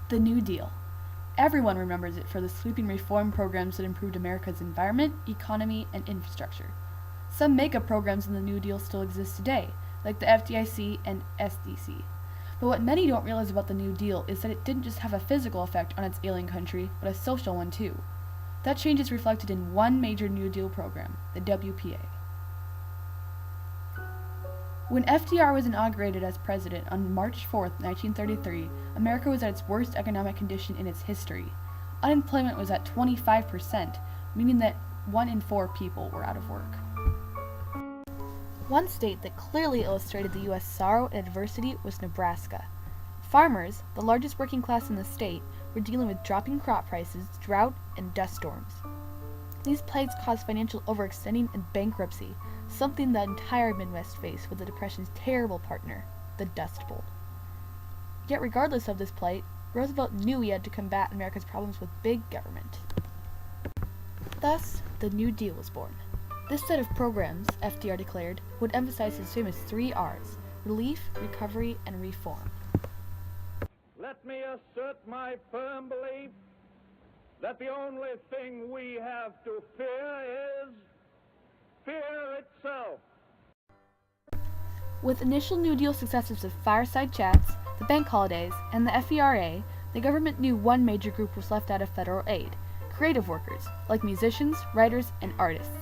The New Deal. Everyone remembers it for the sweeping reform programs that improved America's environment, economy, and infrastructure. Some mega programs in the New Deal still exist today, like the FDIC and SDC. But what many don't realize about the New Deal is that it didn't just have a physical effect on its alien country, but a social one too. That change is reflected in one major New Deal program, the WPA. When FDR was inaugurated as president on March 4, 1933, America was at its worst economic condition in its history. Unemployment was at 25%, meaning that 1 in 4 people were out of work. One state that clearly illustrated the U.S. sorrow and adversity was Nebraska. Farmers, the largest working class in the state, were dealing with dropping crop prices, drought, and dust storms. These plagues caused financial overextending and bankruptcy, something the entire Midwest faced with the Depression's terrible partner, the Dust Bowl. Yet regardless of this plight, Roosevelt knew he had to combat America's problems with big government. Thus, the New Deal was born. This set of programs, FDR declared, would emphasize his famous 3 R's: relief, recovery, and reform. Let me assert my firm belief that the only thing we have to fear is fear itself. With initial New Deal successes of fireside chats, the bank holidays, and the FERA, the government knew one major group was left out of federal aid: creative workers, like musicians, writers, and artists.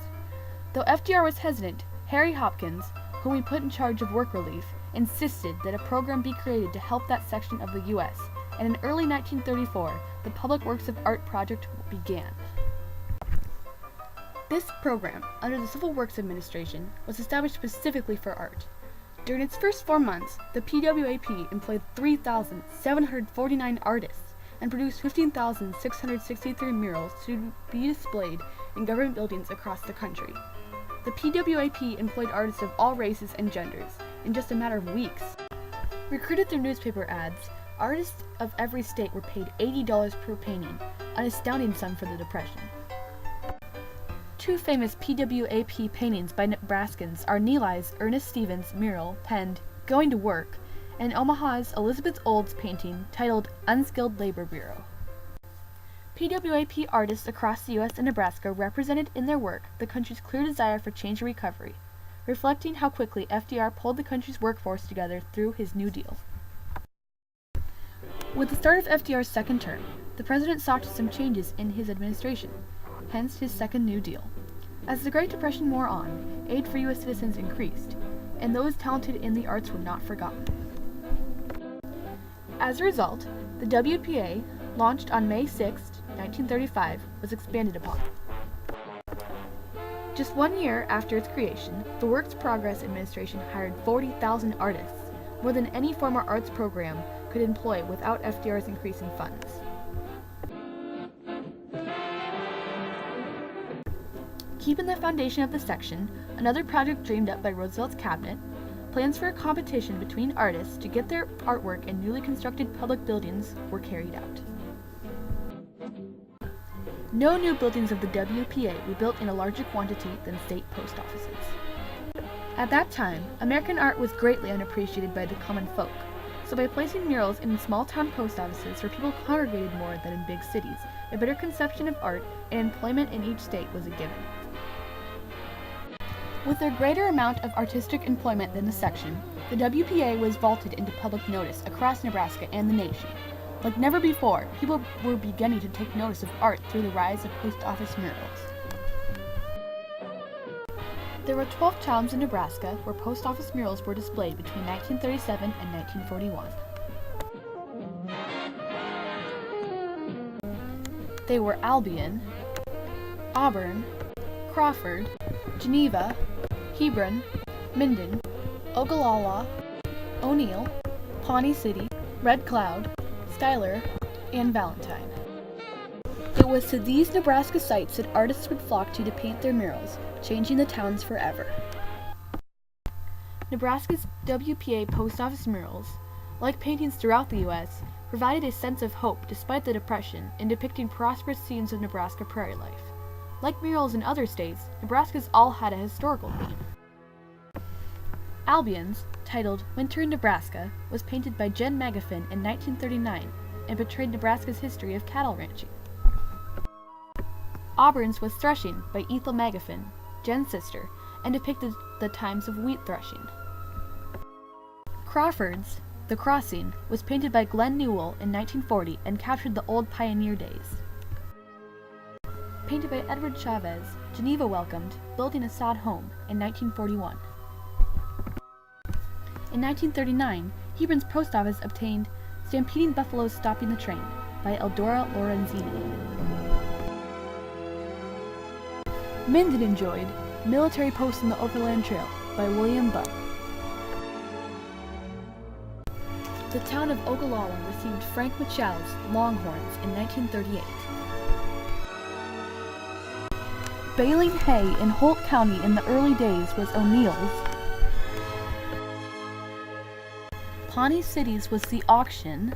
Though FDR was hesitant, Harry Hopkins, whom he put in charge of work relief, insisted that a program be created to help that section of the U.S., and in early 1934, the Public Works of Art project began. This program, under the Civil Works Administration, was established specifically for art. During its first 4 months, the PWAP employed 3,749 artists and produced 15,663 murals to be displayed in government buildings across the country. The PWAP employed artists of all races and genders in just a matter of weeks. Recruited through newspaper ads, artists of every state were paid $80 per painting, an astounding sum for the Depression. 2 famous PWAP paintings by Nebraskans are Neely's Ernest Stevens mural penned "Going to Work" and Omaha's Elizabeth Olds painting titled "Unskilled Labor Bureau." PWAP artists across the U.S. and Nebraska represented in their work the country's clear desire for change and recovery, reflecting how quickly FDR pulled the country's workforce together through his New Deal. With the start of FDR's second term, the president saw some changes in his administration, hence his second New Deal. As the Great Depression wore on, aid for U.S. citizens increased, and those talented in the arts were not forgotten. As a result, the WPA, launched on May 6, 1935, was expanded upon. Just 1 year after its creation, the Works Progress Administration hired 40,000 artists, more than any former arts program could employ without FDR's increase in funds. Keeping the foundation of the section, another project dreamed up by Roosevelt's cabinet, plans for a competition between artists to get their artwork in newly constructed public buildings were carried out. No new buildings of the WPA were built in a larger quantity than state post offices. At that time, American art was greatly unappreciated by the common folk, so by placing murals in small-town post offices where people congregated more than in big cities, a better conception of art and employment in each state was a given. With their greater amount of artistic employment than the section, the WPA was vaulted into public notice across Nebraska and the nation. Like never before, people were beginning to take notice of art through the rise of post office murals. There were 12 towns in Nebraska where post office murals were displayed between 1937 and 1941. They were Albion, Auburn, Crawford, Geneva, Hebron, Minden, Ogallala, O'Neill, Pawnee City, Red Cloud, Schuyler, and Valentine. It was to these Nebraska sites that artists would flock to paint their murals, changing the towns forever. Nebraska's WPA post office murals, like paintings throughout the U.S., provided a sense of hope despite the Depression in depicting prosperous scenes of Nebraska prairie life. Like murals in other states, Nebraska's all had a historical theme. Albion's, titled Winter in Nebraska, was painted by Jen Magafin in 1939, and portrayed Nebraska's history of cattle ranching. Auburn's was Threshing by Ethel Magaffin, Jen's sister, and depicted the times of wheat threshing. Crawford's, The Crossing, was painted by Glenn Newell in 1940 and captured the old pioneer days. Painted by Edward Chavez, Geneva welcomed Building a Sod Home in 1941. In 1939, Hebron's post office obtained Stampeding Buffaloes Stopping the Train by Eldora Lorenzini. Minden enjoyed Military Post on the Overland Trail by William Budd. The town of Ogallala received Frank Mitchell's Longhorns in 1938. Baling hay in Holt County in the early days was O'Neill's. Pawnee Cities was The Auction.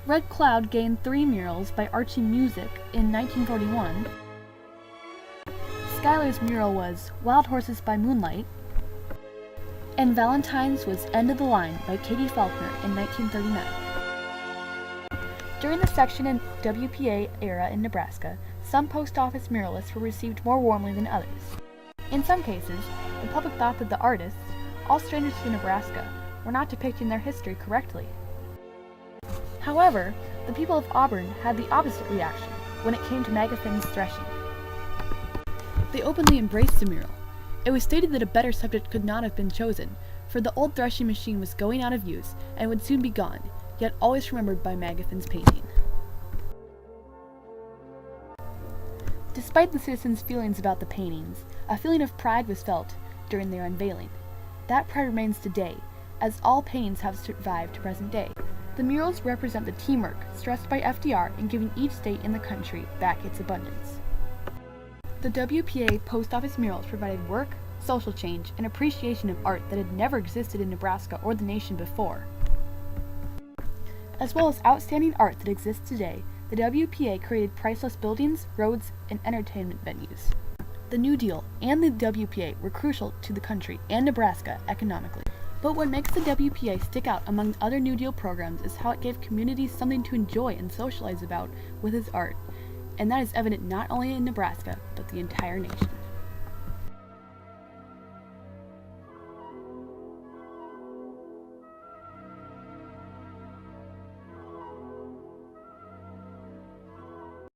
Red Cloud gained 3 murals by Archie Music in 1941. Schuyler's mural was Wild Horses by Moonlight. And Valentine's was End of the Line by Katie Faulkner in 1939. During the Section and WPA era in Nebraska, some post office muralists were received more warmly than others. In some cases, the public thought that the artists, all strangers to Nebraska, were not depicting their history correctly. However, the people of Auburn had the opposite reaction when it came to Magaffin's Threshing. They openly embraced the mural. It was stated that a better subject could not have been chosen, for the old threshing machine was going out of use and would soon be gone, yet always remembered by Magaffin's painting. Despite the citizens' feelings about the paintings, a feeling of pride was felt during their unveiling. That pride remains today, as all paintings have survived to present day. The murals represent the teamwork stressed by FDR in giving each state in the country back its abundance. The WPA post office murals provided work, social change, and appreciation of art that had never existed in Nebraska or the nation before. As well as outstanding art that exists today, the WPA created priceless buildings, roads, and entertainment venues. The New Deal and the WPA were crucial to the country and Nebraska economically. But what makes the WPA stick out among other New Deal programs is how it gave communities something to enjoy and socialize about with its art. And that is evident not only in Nebraska, but the entire nation.